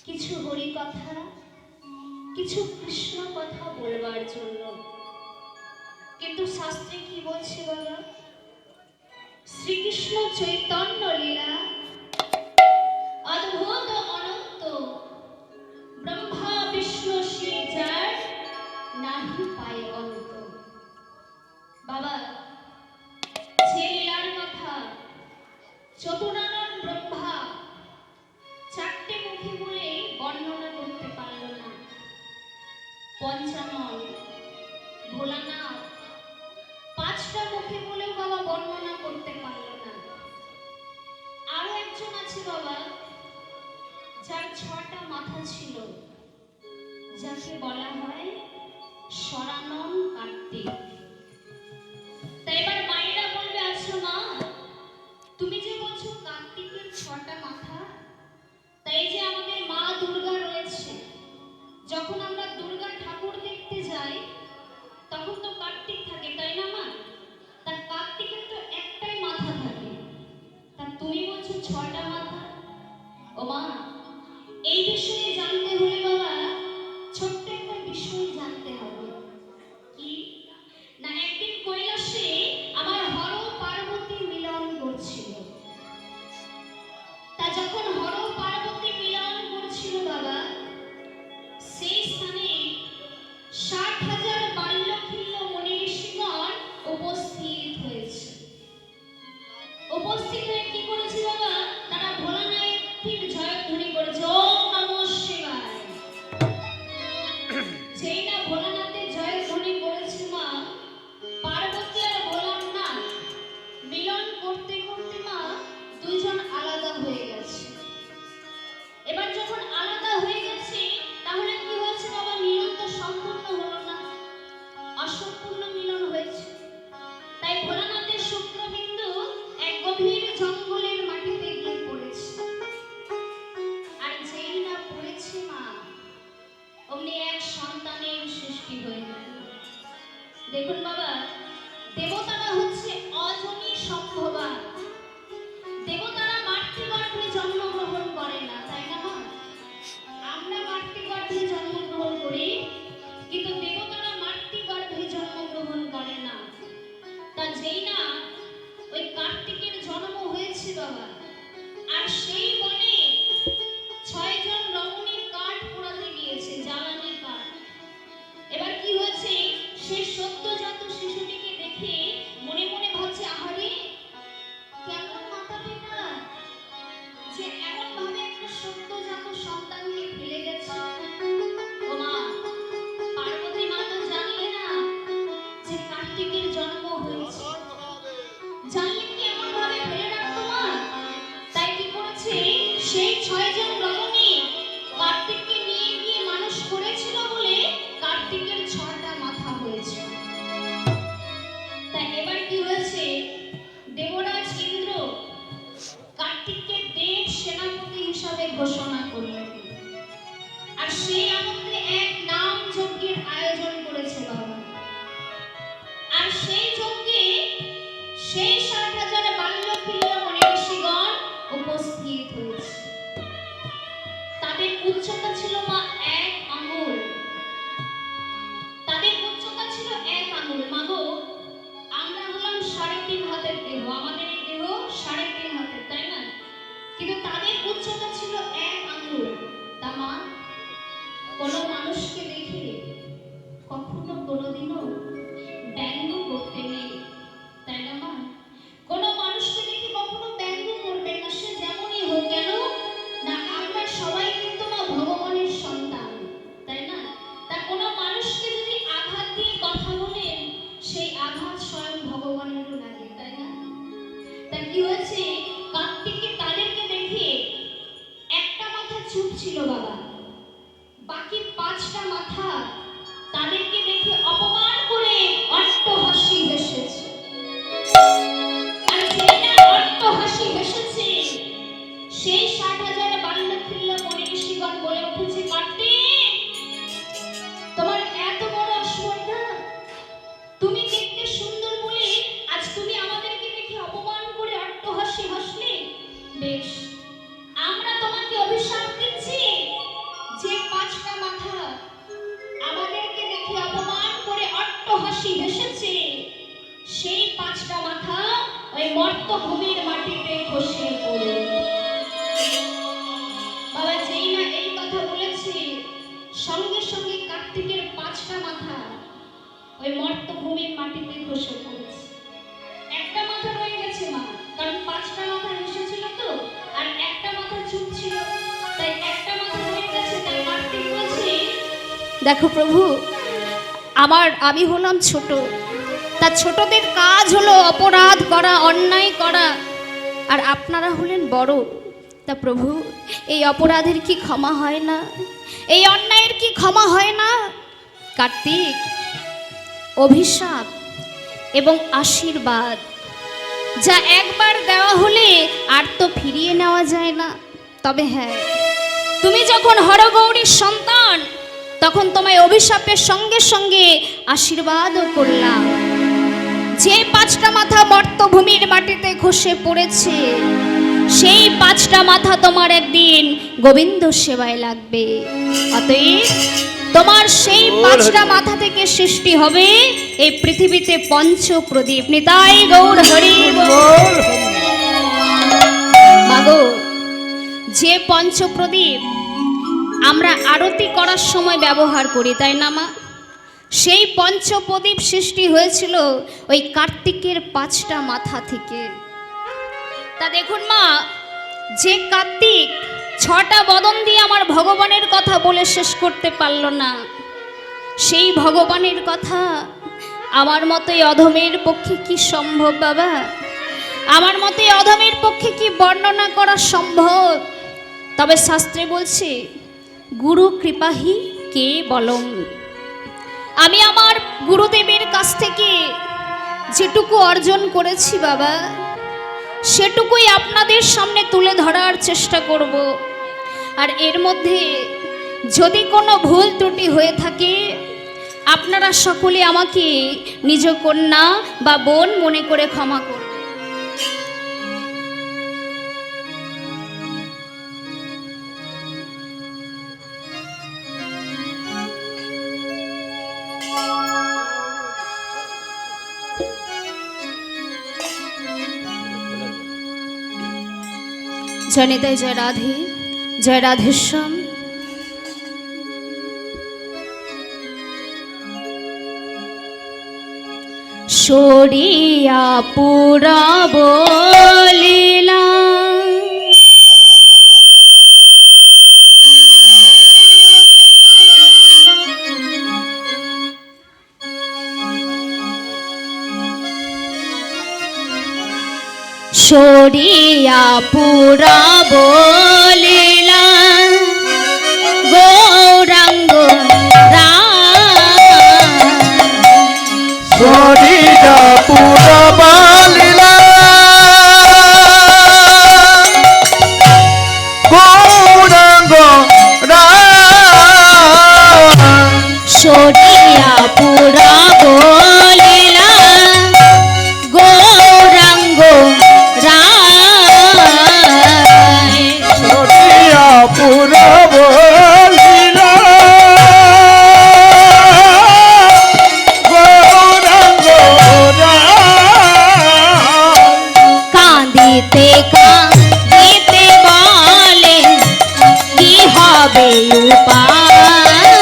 কিছু হরি কথা, কিছু কৃষ্ণ কথা বলবার জন্য। কিন্তু শাস্ত্রে কি বলছে বাবা? শ্রীকৃষ্ণ চৈতন্য লীলা অদ্ভুত অনন্ত, ব্রহ্মা বিষ্ণু শিব যার নাহি পায় অন্ত। বাবা, যে লীলার কথা চতুরানন ব্রহ্মা চারটে মুখে বলে বর্ণনা করতে পারল না, পঞ্চানন ভোলানাথ পাঁচটা মুখে বলেও বাবা বর্ণনা করতে পারল না। আরো একজন আছে বাবা, যার 6টা মাথা ছিল, যাকে বলা হয় সরানন কার্তিক। তাই এবার মায়েরা বলবে, আচ্ছা মা, তুমি যে বলছো কার্তিকের 6টা মাথা, তাই যে আমাদের মা দুর্গা রয়েছে, যখন আমরা দুর্গা ঠাকুর দেখতে যাই তখন তো কার্তিক থাকে, তাই না মা? তার কার্তিকের তো একটাই মাথা থাকে, তা তুমি বলছো 6টা মাথা। ও মা, এই বিষয়ে জানতে হলে বাবা ছোট্ট একটা বিষয় জানতে হবে। কি না, একদিন কৈলাসে আমার হর পার্বতী মিলন করছিল। তা যখন হর পার্বতী মিলন করছিল বাবা, সেই স্থানে 60,000 বাল্যখিল্য মুনি ঋষিগণ উপস্থিত হয়েছে। উপস্থিত হয়ে কি করেছে বাবা? তারা ভোলানাথের জয়ধ্বনি করেছে, ওম নমঃ শিবায়। যেই না ভোলানাথের জয়ধ্বনি করেছে মা, পার্বতী আর ভোলানাথ মিলন করতে করতে মা দুইজন আলাদা হয়ে গেছে। এবার যখন আলাদা হয়ে গেছে, তাহলে কি হয়েছে বাবা? মিলন তো সম্পূর্ণ হলো না, অসম্পূর্ণ মিলন হয়েছে। তাই ভোলানাথের শুক্রবিন্দু এক গভীর জঙ্গলের মাটিতে গিয়ে পড়েছে। আর যেই না পড়েছে মা, অমনি এক সন্তানের সৃষ্টি হয়ে গেল। দেখুন বাবা, দেবতারা হচ্ছে অজনী সম্ভবা। দেবতারা মাতৃগর্ভে জন্মগ্রহণ করে না, তাই না মা? আমরা মাতৃগর্ভে জন্মগ্রহণ করি, কিন্তু দেবতারা মাতৃগর্ভে জন্মগ্রহণ করে না। তা যেই না ওই কার্তিকের জন্ম হয়েছে বাবা, আর সেই বনে 6 জন রমণী কাঠ পোড়াতে গিয়েছে, জ্বালানি কাঠ। এবার কি হয়েছে? সেই সদ্যজাত শিশুটিকে দেখে মনে মনে ভাবছে, আহারে কেমন মাতা পিতা যে এমন ভাবে একটা সদ্যজাত সন্তানকে ফেলে গেছে। ও মা, পার্বতী মা তো জানলে না যে কার্তিকের জন্ম হয়েছে, জানলে কি এমন ভাবে ফেলে রাখতো মা? তাই কি করেছে? সেই 6 জন রমণী কার্তিককে নিয়ে গিয়ে মানুষ করেছিল বলে কার্তিকের 6টা মাথা হয়েছে। তাই এবার কি হয়েছে? দেবরাজ ইন্দ্র কার্তিককে দেব সেনাপতি হিসাবে ঘোষণা করলেন, আর সেই আনন্দে এক নাম যজ্ঞের আয়োজন করেছে বাবা। আর সেই যজ্ঞে সেই 60,000 বাল্যখিল্য মুনি ঋষিগণ উপস্থিত হয়েছে। তাদের উচ্চতা ছিল মা 1 আঙ্গুল। তাদের উচ্চতা ছিল 1 আঙ্গুল। মাগো, আমরা হলাম 3.5 হাতের দেহ, আমাদের এই দেহ 3.5 হাতের, তাই না? কিন্তু তাদের উচ্চতা ছিল 1 আঙ্গুল। তা মা, কোন মানুষকে দেখে কখনো কোনোদিনও ব্যঙ্গ করতে নেই, তাই না মা? কোন মানুষকে দেখে কখনো ব্যঙ্গ করবেন না, সে যেমনই হোক কেন না। আমরা সবাই কিন্তু মা ভগবানের সন্তান, তাই না? তা কোন মানুষকে যদি আঘাত দিয়ে কথা বলেন, সেই আঘাত স্বয়ং ভগবানেরও লাগে, তাই না? তা কি হয়েছে? কার্তিককে তাদেরকে দেখে একটা মাথা চুপ ছিল বাবা, বাকি 5টা মাথা তাদেরকে দেখে অপমান করে অট্টহাসি হেসেছে। আর যেটা অট্টহাসি হেসেছে, সেই 60,000 বাল্যখিল্য মুনি ঋষিগণ বলে উঠেছে, কার্তিক, তোমার এত বড় অস্মিতা, তুমি দেখতে সুন্দর বলে আজ তুমি আমাদেরকে দেখে অপমান করে অট্টহাসি হাসলে। বেশ, আমরা তোমাকে অভিশাপ দিচ্ছি, হাসি হেসেছে, সেই পাঁচটা মাথা ওই মর্তভূমির মাটিতে খসে পড়ে। বাবা যেই না এই কথা বলেছে, সঙ্গে সঙ্গে কার্তিকের পাঁচটা মাথা ওই মর্তভূমির মাটিতে খসে পড়েছে। একটা মাথা রয়ে গেছে মা, কারণ পাঁচটা মাথা এসেছিল তো, আর একটা মাথা চুপ ছিল, তাই একটা মাথা রয়ে গেছে। তাই কার্তিক বলছে, দেখো প্রভু, আমি হলাম ছোট, তা ছোটদের কাজ হলো অপরাধ করা, অন্যায় করা, আর আপনারা হলেন বড়, তা প্রভু এই অপরাধের কি ক্ষমা হয় না? এই অন্যায়ের কি ক্ষমা হয় না? কার্তিক, অভিশাপ এবং আশীর্বাদ যা একবার দেওয়া হলে আর তো ফিরিয়ে নেওয়া যায় না। তবে হ্যাঁ, তুমি যখন হরগৌরীর সন্তান, তখন তোমায় অভিশাপের সঙ্গে সঙ্গে আশীর্বাদও করলাম। যে পাঁচটা মাথা মর্তভূমির মাটিতে খসে পড়েছে, সেই পাঁচটা মাথা তোমার একদিন গোবিন্দ সেবায় লাগবে। অতএব তোমার সেই পাঁচটা মাথা থেকে সৃষ্টি হবে এই পৃথিবীতে পঞ্চপ্রদীপ। নিতাই গৌর হরি বল। মাগো, যে পঞ্চপ্রদীপ আমরা আরতি করার সময় ব্যবহার করি, তাই না মা? সেই পঞ্চপ্রদীপ সৃষ্টি হয়েছিল ওই কার্তিকের পাঁচটা মাথা থেকে। তা দেখুন মা, যে কার্তিক ছটা বদন দিয়ে আমার ভগবানের কথা বলে শেষ করতে পারল না, সেই ভগবানের কথা আমার মতোই অধমের পক্ষে কি সম্ভব বাবা? আমার মতোই অধমের পক্ষে কি বর্ণনা করা সম্ভব? তবে শাস্ত্রে বলছে, গুরু কৃপাহি কে বলম। আমি আমার গুরুদেবের কাছ থেকে যেটুকু অর্জন করেছি বাবা, সেটুকুই আপনাদের সামনে তুলে ধরার চেষ্টা করব। আর এর মধ্যে যদি কোনো ভুল ত্রুটি হয়ে থাকে, আপনারা সকলে আমাকে নিজ কন্যা বা বোন মনে করে ক্ষমা করুন। জয় নিতাই, জয় রাধে, জয় রাধেশ্যাম। সরিয়া পুরা বলিলা সরিয়া পুরা বলিলা গৌরাঙ্গ সরিয়া পুরা বলিলা গৌরাঙ্গ সরিয়া পুরা বলিলা গৌরাঙ্গ সরিয়া পুরা বলিলা গৌরাঙ্গ কাঁদিতে কাঁদিতে বলে কি হবে উপায়।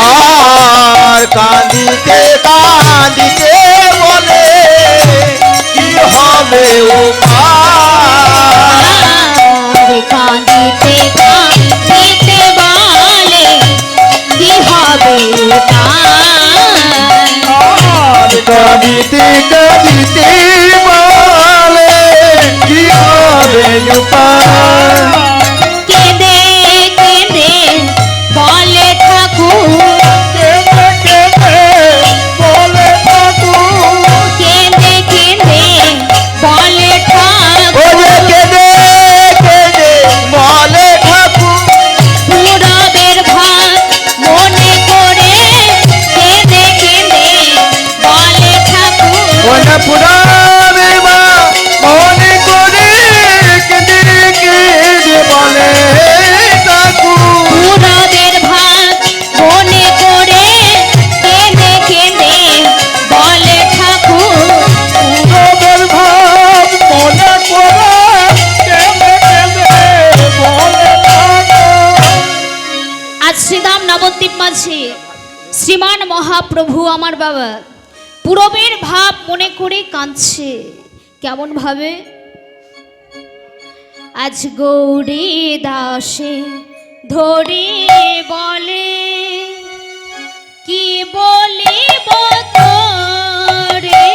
আর কাঁদিতে কাঁদিতে বলে কি হবে উপায়। কাঁদিতে কাঁদিতে বলে কি হবে উপায়। কাঁদিতে কাঁদিতে বলে কি হবে উপায়। কেঁদে কেঁদে বলে ঠাকুর, কেঁদে কেঁদে বলে ঠাকুর নবদ্বীপ মাঝে শ্রীমান মহাপ্রভু আমার বাবা পূরবের ভাব মনে করে কাঁদছে। কেমন ভাবে? আজ গৌরী দাসে ধরে বলে কি বলিব তোরে,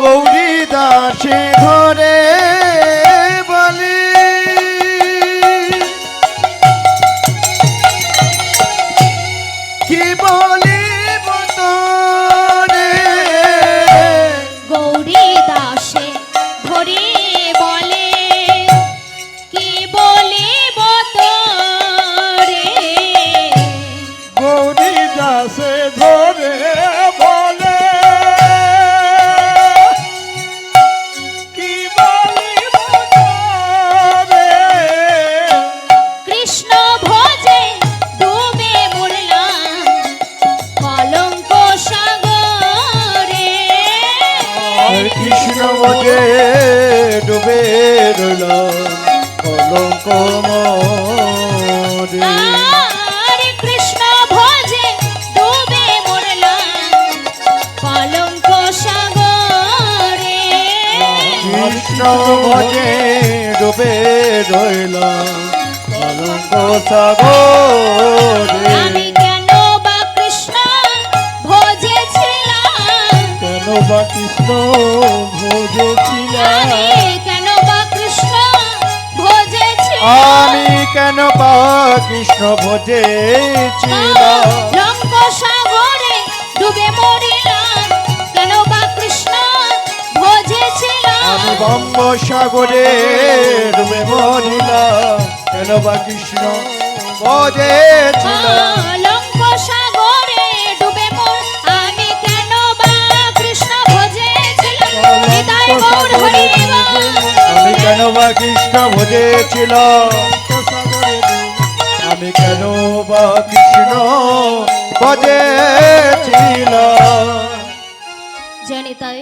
গৌরী দাসে ধরে বলে কি বলিব তোরে, গৌরী দাসে ধরে বলে কি বলিব তোরে, গৌরী দাসে ধরে বলে কি বলিব তোরে, কৃষ্ণ ভোজে ডুবে মরলাম কলঙ্ক সাগরে, আর কৃষ্ণ মজে ডুবে রইলাম কলঙ্ক মরে। আর কৃষ্ণ ভোজে ডুবে মরলাম কলঙ্ক সাগরে, কৃষ্ণ ভজে ডুবে রইলাম কলঙ্ক সাগরে। আমি কেন বা কৃষ্ণ ভোজেছিলাম, কেন বা কৃষ্ণ ভজেছিলাম, আমি কেন বা কৃষ্ণ ভোজেছিলাম, আমি কেন বা কৃষ্ণ ভজেছিলাম, লঙ্ক সাগরে ডুবে মরিলাম কেন বা কৃষ্ণ ভোজেছিলাম, আমি বঙ্গ সাগরে ডুবে মরিলাম কেন বা কৃষ্ণ ভজেছিলাম, লঙ্ক সাগরে ডুবে মর আমি কেন বা কৃষ্ণ ভোজেছিলাম, নিতাই গৌর হরি বল। আমি কেন বা কৃষ্ণ ভজেছিলাম, আমি কেন বা কৃষ্ণ ভজেছিলাম। জানি তাই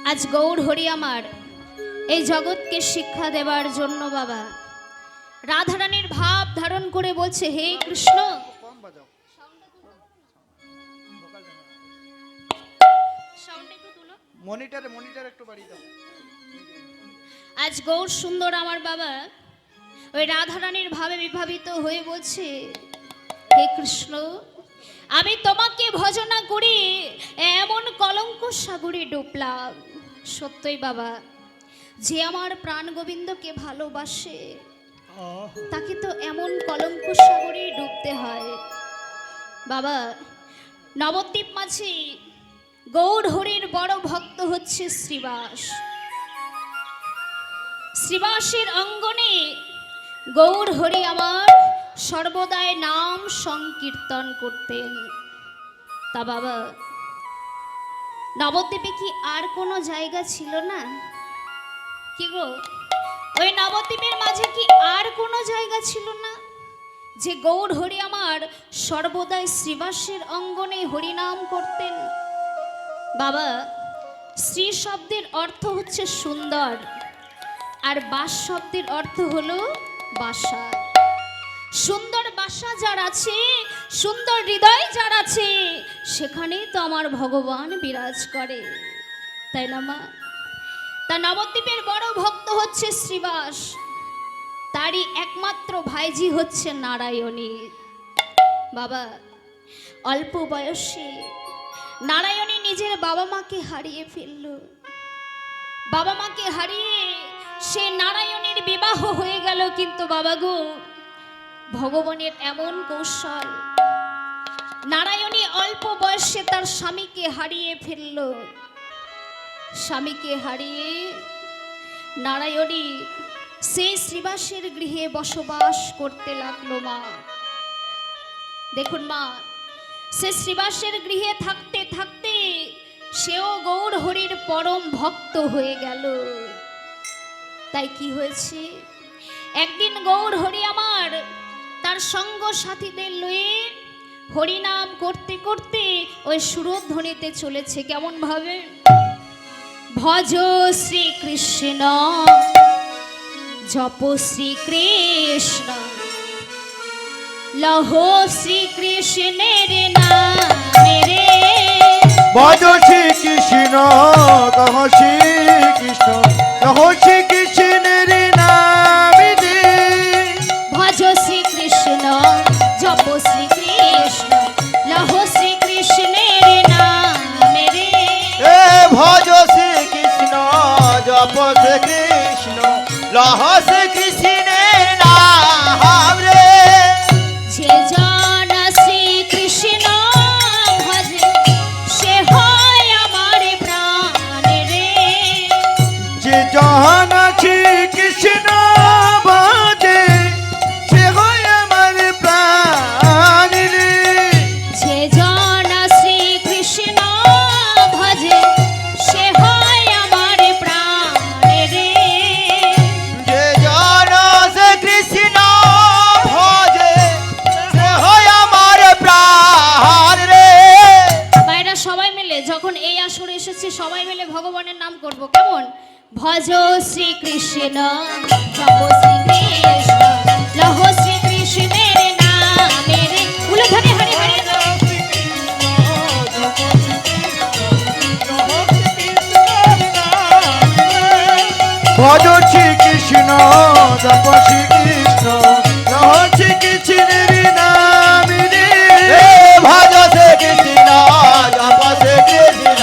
আজ গৌর হরি আমার এই জগৎকে শিক্ষা দেবার জন্য বাবা রাধারানীর ভাব ধারণ করে বলছে, হে কৃষ্ণ, মনিটর একটু বাড়িয়ে দাও। আজ গৌর সুন্দর আমার বাবা ওই রাধারানীর ভাবে বিভাবিত হয়ে বলছে, হে কৃষ্ণ, আমি তোমাকে ভজনা করি এমন কলঙ্ক সাগরে ডুবলাম। সত্যই বাবা, যে আমার প্রাণ গোবিন্দকে ভালোবাসে তাকে তো এমন কলঙ্ক সাগরে ডুবতে হয়। বাবা নবদ্বীপ মাঝে গৌর হরির বড় ভক্ত হচ্ছে শ্রীবাস। শ্রীবাসের অঙ্গনে গৌর হরি আমার সর্বদাই নাম সংকীর্তন করতেন। তা বাবা নবদ্বীপে কি আর কোনো জায়গা ছিল না? কি গো, ওই নবদ্বীপের মাঝে কি আর কোনো জায়গা ছিল না যে গৌর হরি আমার সর্বদাই শ্রীবাসের অঙ্গনে হরিনাম করতেন? বাবা শ্রী শব্দের অর্থ হচ্ছে সুন্দর, আর বাস শব্দের অর্থ হলো বাসা। সুন্দর বাসা যার আছে, সুন্দর হৃদয় যার আছে, সেখানেই তো আমার ভগবান বিরাজ করে, তাই না মা? তা নবদ্বীপের বড় ভক্ত হচ্ছে শ্রীবাস, তারই একমাত্র ভাইজি হচ্ছে নারায়ণী। বাবা অল্প বয়সে নারায়ণী নিজের বাবা মাকে হারিয়ে ফেলল। বাবা মাকে হারিয়ে সে নারায়ণীর বিবাহ হয়ে গেল, কিন্তু বাবা গো ভগবানের এমন কৌশল, নারায়ণী অল্প বয়সে তার স্বামীকে হারিয়ে ফেলল। স্বামীকে হারিয়ে নারায়ণী সেই শ্রীবাসের গৃহে বসবাস করতে লাগলো। মা দেখুন মা, সে শ্রীবাসের গৃহে থাকতে থাকতে সেও গৌর হরির পরম ভক্ত হয়ে গেল। তাই কি হয়েছে, একদিন গৌর হরি আমার তার সঙ্গ সাথীদের লয়ে হরিনাম করতে করতে ওই সুরধ্বনিতে চলেছে। কেমন ভাবে, ভজ শ্রীকৃষ্ণ জপ শ্রীকৃষ্ণ, লহো শ্রীকৃষ্ণের নামে রে ভজ শ্রীকৃষ্ণ কহ শ্রীকৃষ্ণ কহ শ্রীকৃষ্ণের নাম রে ভজ শ্রীকৃষ্ণ জপ শ্রীকৃষ্ণ লহো শ্রীকৃষ্ণের নামে রে এ ভজ শ্রীকৃষ্ণ জপ শ্রীকৃষ্ণ লহ শ্রীকৃষ্ণের নাম রে যে জন শ্রীকৃষ্ণ ভজে সে হয় আমার প্রাণ রে যে জাহান শ্রীকৃষ্ণ ভজে সে হয় আমার প্রাণ রে যে জন শ্রীকৃষ্ণ ভজে সে হয় আমার প্রাণ রে যে জন শ্রীকৃষ্ণ ভজে সে হয় আমার প্রাণ রে বাইরা সবাই মিলে যখন এই আসরে এসেছি সবাই মিলে ভগবানের নাম করব কেমন ভজ শ্রীকৃষ্ণ জপ শ্রীকৃষ্ণ লহ শ্রীকৃষ্ণের নামে রে উলুধ্বনি হরে হরে ভজ শ্রীকৃষ্ণ জপ শ্রীকৃষ্ণ কহ শ্রীকৃষ্ণের নাম রে এ ভজ শ্রীকৃষ্ণ জপ শ্রীকৃষ্ণ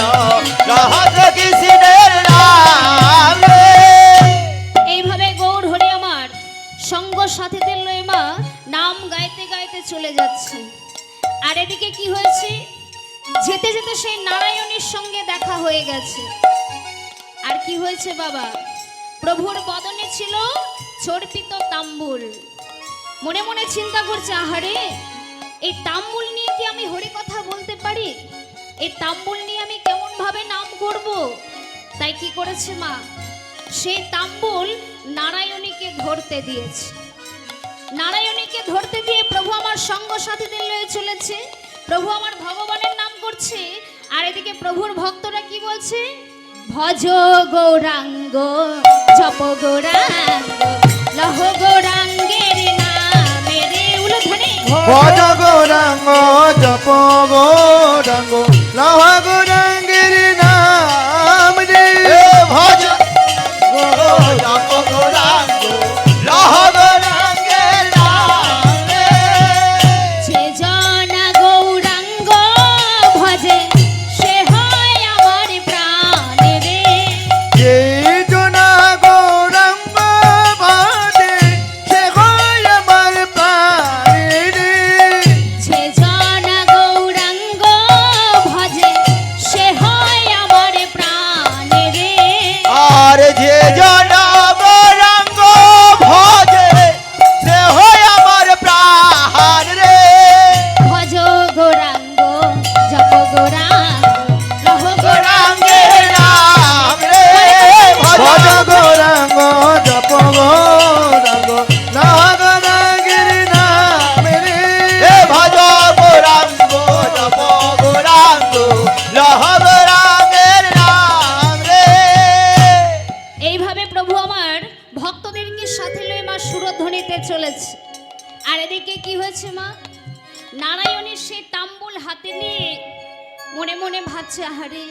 লহ শ্রীকৃষ্ণের নাম রে এইভাবে গৌর হরি আমার সঙ্গ সাথীদের লয়ে মা নাম গাইতে গাইতে চলে যাচ্ছে আর এদিকে কি হয়েছে যেতে যেতে সেই নারায়ণীর সঙ্গে দেখা হয়ে গেছে আর কি হয়েছে বাবা প্রভুর বদনে ছিল চর্পিত তাম্বুল মনে মনে চিন্তা করছে আহারে এই তাম্বুল নিয়ে কি আমি হরি কথা বলতে পারি এই তাম্বুল নিয়ে আমি কেমন ভাবে নাম করব তাই কি করেছে মা সেই তাম্বুল নারায়ণীকে ধরতে দিয়েছে নারায়ণীকে ধরতে দিয়ে প্রভু আমার সঙ্গ সাথীদের লয়ে চলেছে প্রভু আমার ভগবানের নাম করছে আর এদিকে প্রভুর ভক্তরা কি বলছে ভজ গৌরাঙ্গ জপ গৌরাঙ্গ লহ গৌরাঙ্গের নামে রে উলুধ্বনি ভজ গৌরাঙ্গ জপ গৌরাঙ্গ লহ গৌরাঙ্গের নাম রে এ ভজ জপ গৌরাঙ্গ লহ গৌরাঙ্গের নাম রে যে জন গৌরাঙ্গ ভজে সে হয় আমার প্রাণ রে যে জনা গৌরাঙ্গ ভজে সে হয় আমার প্রাণ রে যে জন গৌরাঙ্গ ভজে সে হয় আমার প্রাণ রে আর যে জন গৌরাঙ্গ ভজে সে হয় আমার প্রাণ রে ভজ গৌরাঙ্গ জপ গৌরাঙ্গ লহ গৌরাঙ্গের নাম রে ভজ গৌরাঙ্গ জপ গৌরাঙ্গ লহ গৌরাঙ্গের নাম রে এ ভজ গৌরাঙ্গ জপ গৌরাঙ্গ লহ গৌরাঙ্গের নাম রে এইভাবে প্রভু আমার ভক্তদেরকে সাথে লয়ে মা সুরধ্বনিতে চলেছে আর এদিকে কি হয়েছে মা নারায়ণের সেই তাম্বুল হাতে নিয়ে মনে মনে ভাবছে আহারে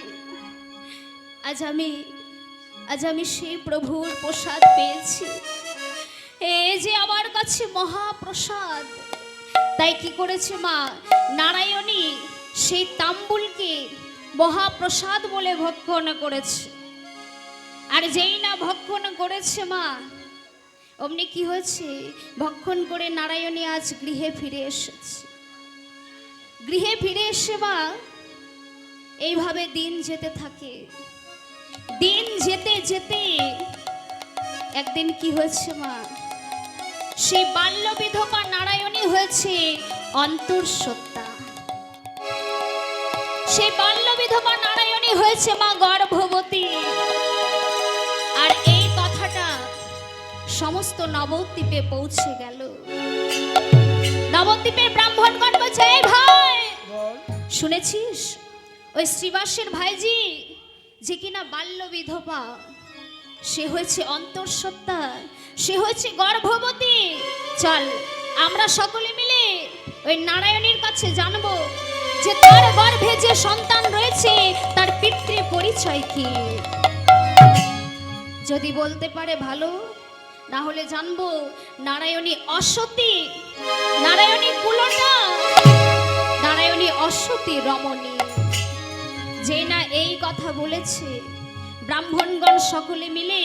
আজ আমি সেই প্রভুর প্রসাদ পেয়েছি এই যে আমার কাছে মহাপ্রসাদ তাই কি করেছে মা নারায়ণী সেই তাম্বুলকে মহাপ্রসাদ বলে ভক্ষণ করেছে আর যেই না ভক্ষণ করেছে মা অমনি কি হয়েছে ভক্ষণ করে নারায়ণী আজ গৃহে ফিরে এসেছে গৃহে ফিরে এসে মা এইভাবে দিন যেতে থাকে দিন যেতে যেতে একদিন কি হয়েছে মা সেই বাল্য বিধবা নারায়ণী হয়েছে অন্তঃসত্ত্বা সেই বাল্য বিধবা নারায়ণী হয়েছে মা গর্ভবতী আর এই কথাটা সমস্ত নবদ্বীপে পৌঁছে গেল নবদ্বীপের ব্রাহ্মণগণ বলছে এই ভাই শুনেছিস ওই শ্রীবাসের ভাইজি যে কিনা বাল্য বিধবা সে হয়েছে অন্তঃসত্ত্বা সে হয়েছে গর্ভবতী চল আমরা সকলে মিলে ওই নারায়ণীর কাছে জানবো যে তার গর্ভে যে সন্তান রয়েছে তার পিতৃ পরিচয় কি। যদি বলতে পারে ভালো, না হলে জানবো নারায়ণী অসতী, নারায়ণী কুলটা, নারায়ণী অসতী রমণী। যে না এই কথা বলেছে, ব্রাহ্মণগণ সকলে মিলে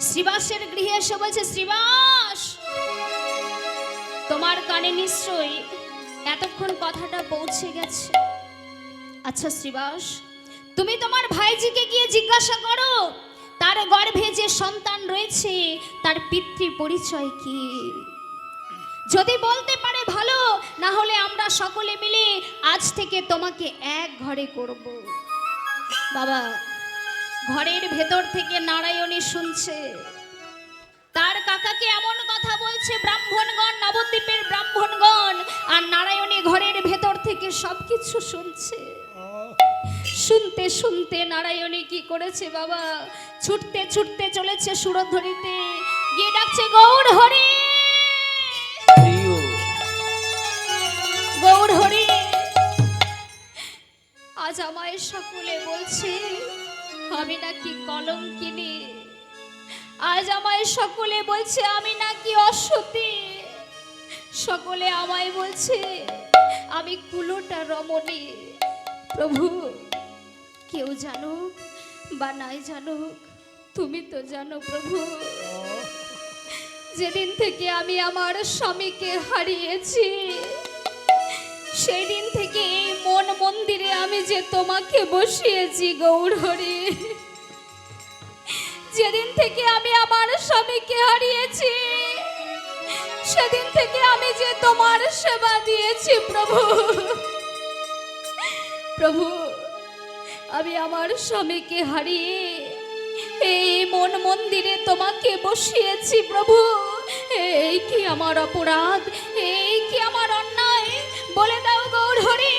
শ্রীবাসের গৃহে এসে বলছে, শ্রীবাস তোমার কানে নিশ্চয়ই এতক্ষণ কথাটা পৌঁছে গেছে। আচ্ছা শ্রীবাস, তুমি তোমার ভাইজিকে গিয়ে জিজ্ঞাসা করো তার গর্ভে যে সন্তান রয়েছে তার পিতৃ পরিচয় কি। যদি বলতে পারে ভালো, না হলে আমরা সকলে মিলে আজ থেকে তোমাকে এক ঘরে করব। বাবা, ঘরের ভেতর থেকে নারায়ণী শুনছে তার কাকাকে এমন কথা বলছে ব্রাহ্মণগণ, নবদ্বীপের ব্রাহ্মণগণ, আর নারায়ণী ঘরের ভেতর থেকে সবকিছু শুনছে। শুনতে শুনতে নারায়ণী কি করেছে বাবা, ছুটতে ছুটতে চলেছে সুরধ্বনিতে, গিয়ে ডাকছে গৌর হরি, গৌর হরি। আজ আমায় সকলে বলছে আমি নাকি কলঙ্কিনী, আজ আমায় সকলে বলছে আমি নাকি অসতী, সকলে আমায় বলছে আমি কুলোটা রমণী। প্রভু, কেউ জানুক বা নাই জানুক, তুমি তো জানো প্রভু। যেদিন থেকে আমি আমার স্বামীকে হারিয়েছি, সেই দিন থেকে এই মন মন্দিরে আমি যে তোমাকে বসিয়েছি গৌর হরি। যেদিন থেকে আমি আমার স্বামীকে হারিয়েছি, সেদিন থেকে আমি যে তোমার সেবা দিয়েছি প্রভু। প্রভু, আমি আমার স্বামীকে হারিয়ে এই মন মন্দিরে তোমাকে বসিয়েছি প্রভু। এই কি আমার অপরাধ, এই কি আমার অন্যায়, বলে দাও গৌর হরি,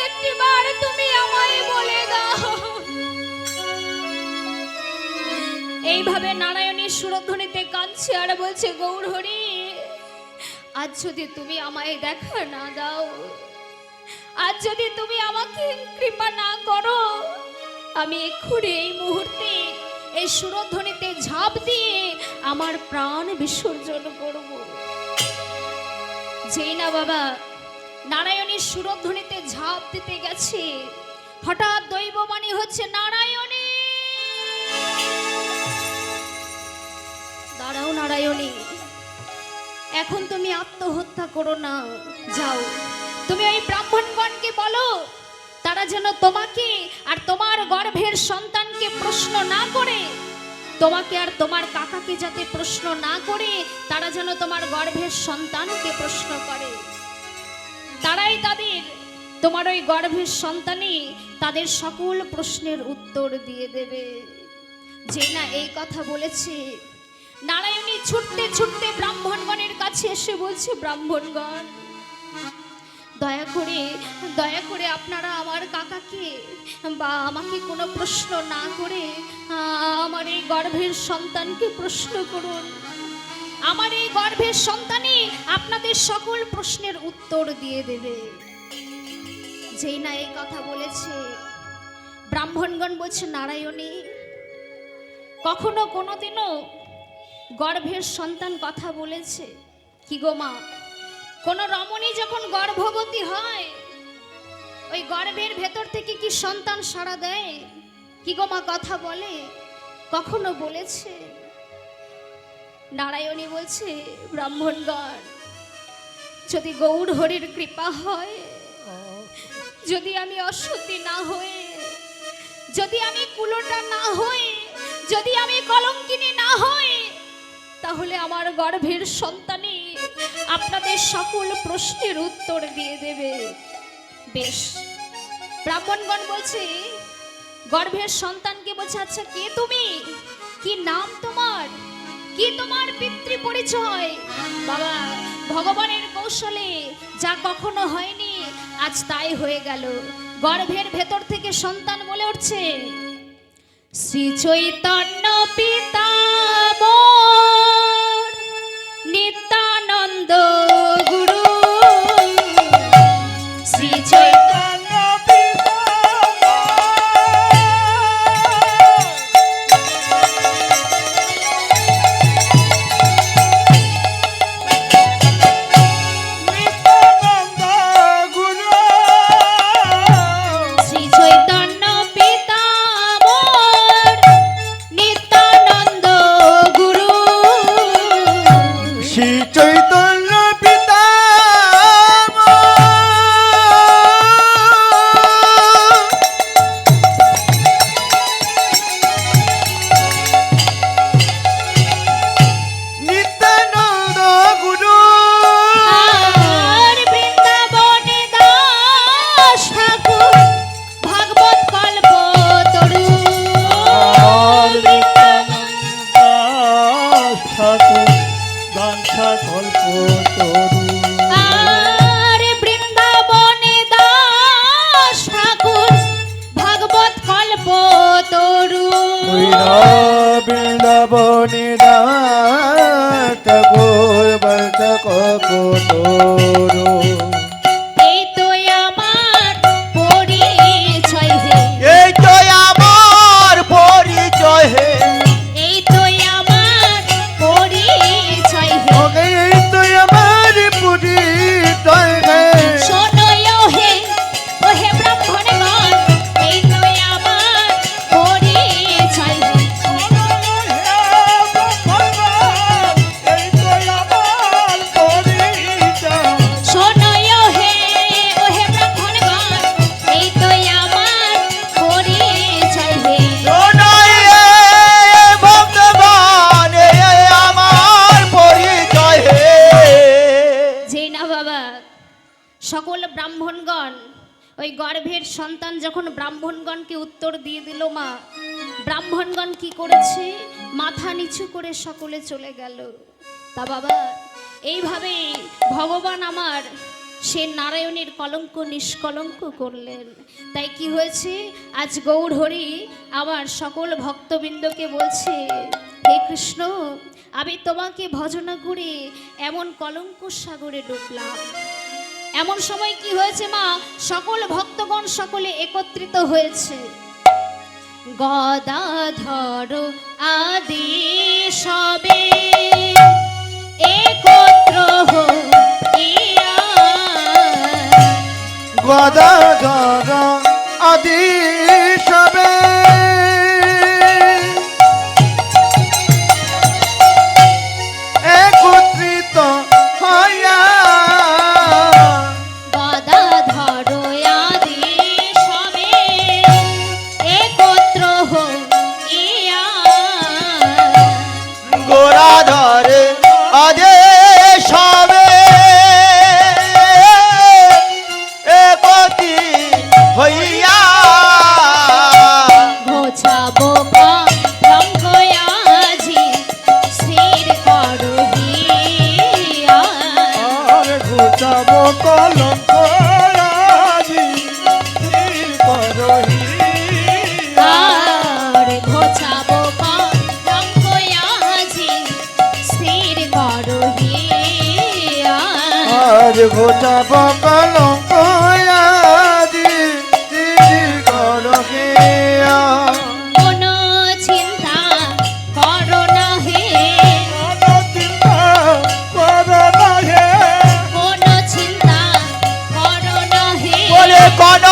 একটিবার তুমি আমায় বলে দাও। এইভাবে নারায়ণী সুরধ্বনিতে কাঁদছে আর বলছে গৌর হরি, আজ যদি তুমি আমায় দেখা না দাও, আজ যদি তুমি আমাকে কৃপা না করো, আমি এক্ষুনি এই মুহূর্তে এই সুরধ্বনিতে ঝাঁপ দিয়ে আমার প্রাণ বিসর্জন করব। যেই না বাবা নারায়ণী সুরধ্বনিতে ঝাঁপ দিতে গেছে, হঠাৎ দৈববাণী হচ্ছে, নারায়ণী দাঁড়াও, নারায়ণী এখন তুমি আত্মহত্যা করো না, যাও তুমি ওই ব্রাহ্মণগণকে বলো তারা যেন তোমাকে আর তোমার গর্ভের সন্তানকে প্রশ্ন না করে, তোমাকে আর তোমার কাকাকে যাতে প্রশ্ন না করে, তারা যেন তোমার গর্ভের সন্তানকে প্রশ্ন করে। তারাই তাদের তোমার ওই গর্ভের সন্তানই তাদের সকল প্রশ্নের উত্তর দিয়ে দেবে। যে না এই কথা বলেছে, নারায়ণী ছুটতে ছুটতে ব্রাহ্মণগণের কাছে এসে বলছে, ব্রাহ্মণগণ দয়া করে আপনারা আমার কাকাকে বা আমাকে কোনো প্রশ্ন না করে আমার এই গর্ভের সন্তানকে প্রশ্ন করুন। আমার এই গর্ভের সন্তানই আপনাদের সকল প্রশ্নের উত্তর দিয়ে দেবে। যেই না এই কথা বলেছে, ব্রাহ্মণগণ বলছে, নারায়ণী কখনো কোনোদিনও গর্ভের সন্তান কথা বলেছে কি গো মা? কোন রমণী যখন গর্ভবতী হয়, ওই গর্ভের ভেতর থেকে কি সন্তান সাড়া দেয় কি গো মা, কথা বলে? কখনো বলেছে? নারায়ণী বলছে, ব্রাহ্মণগণ যদি গৌর হরির কৃপা হয়, যদি আমি অসতী না হয়ে, যদি আমি কুলোটা না হই, যদি আমি কলঙ্কিনী না হই, তাহলে আমার গর্ভের সন্তানই আপনাদের সকল প্রশ্নের উত্তর দিয়ে দেবে। বেশ, ব্রাহ্মণগণ বলছে, গর্ভের সন্তানকে বলছে, আচ্ছা কে তুমি, কি নাম তোমার, কি তোমার পিতৃ পরিচয়? বাবা, ভগবানের কৌশলে যা কখনো হয়নি আজ তাই হয়ে গেল। গর্ভের ভেতর থেকে সন্তান বলে উঠছে, শ্রী চৈতন্য পিতা মোর, নিত্যানন্দ গুরু শ্রী চৈতন্য পিতা নিত্যানন্দ গুরু আর বৃন্দাবনে দাস ঠাকুর ভাগবত কল্প তরু আর দাস ঠাকুর গান্ছা কল্প তরু আর বৃন্দাবনে দাস ঠাকুর ভাগবত কল্প তরু বৃন্দাবনে দাস ঠাকুর গান্ছা কল্প তরু এই তো আমার পরিচয় হে এই তো আমার পরিচয় হে এই তো আমার পরিচয় হে এই তো আমার পরিচয় হে শোনো হে ও হে ব্রাহ্মণগণ এই তো আমার পরিচয় হে শোনো হে ও হে ব্রাহ্মণগণ এই তো আমার পরিচয় হে শোনাই রে ভক্তগণ, এই আমার পরিচয় হে। যে না বাবা সকল ব্রাহ্মণগণ ওই গর্ভের সন্তান যখন ব্রাহ্মণগণকে উত্তর দিয়ে দিল মা, ব্রাহ্মণগণ কি করেছে? মাথা নিচু করে সকলে চলে গেল। তা বাবা এইভাবে ভগবান আমার সে নারায়ণের কলঙ্ক নিষ্কলঙ্ক করলেন। তাই কি হয়েছে? আজ গৌর হরি আমার সকল ভক্তবৃন্দকে বলছে, হে কৃষ্ণ, আমি তোমাকে ভজনা করে এমন কলঙ্ক সাগরে ডুবলাম। এমন সময় কি হয়েছে মা? সকল ভক্তগণ সকলে একত্রিত হয়েছে। গদাধর আদি সবে একত্র হইয়া গদাধর আদি সবে একত্রিত হইয়া গদাধর আদি সবে একত্র হইয়া গোরাধর আদে সবে একতি হইয়া ঘোছাবো রঙ্গয়াজি স্থির করহিয়া আর ঘুচাব কলঙ্ক রাজি স্থির করহিয়া আর ঘোছাবো রঙ্গয়াজি স্থির করহিয়া আর ঘুচাব কলঙ্ক রাজি স্থির করহিয়া কোনো চিন্তা করো না হে কোনো চিন্তা করো না হে বলে কোন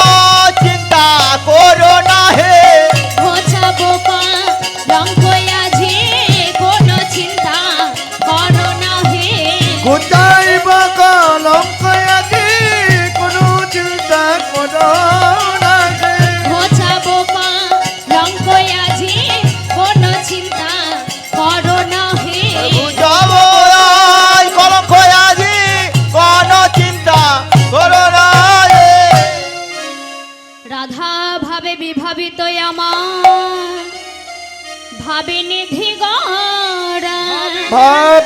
চিন্তা করো না হে ঘোছাবো রঙ্গয়াজি কোনো চিন্তা করো না হে গোটাইব কলঙ্ক রাজি কোনো চিন্তা করো না হে। ঘোছাবো রঙ্গয়াজি কোনো চিন্তা করো না হে যাব কলঙ্ক আজি কোন চিন্তা করো না হে রাধা ভাবে বিভাবিত আমার ভাবে নিধি গড়া ভাব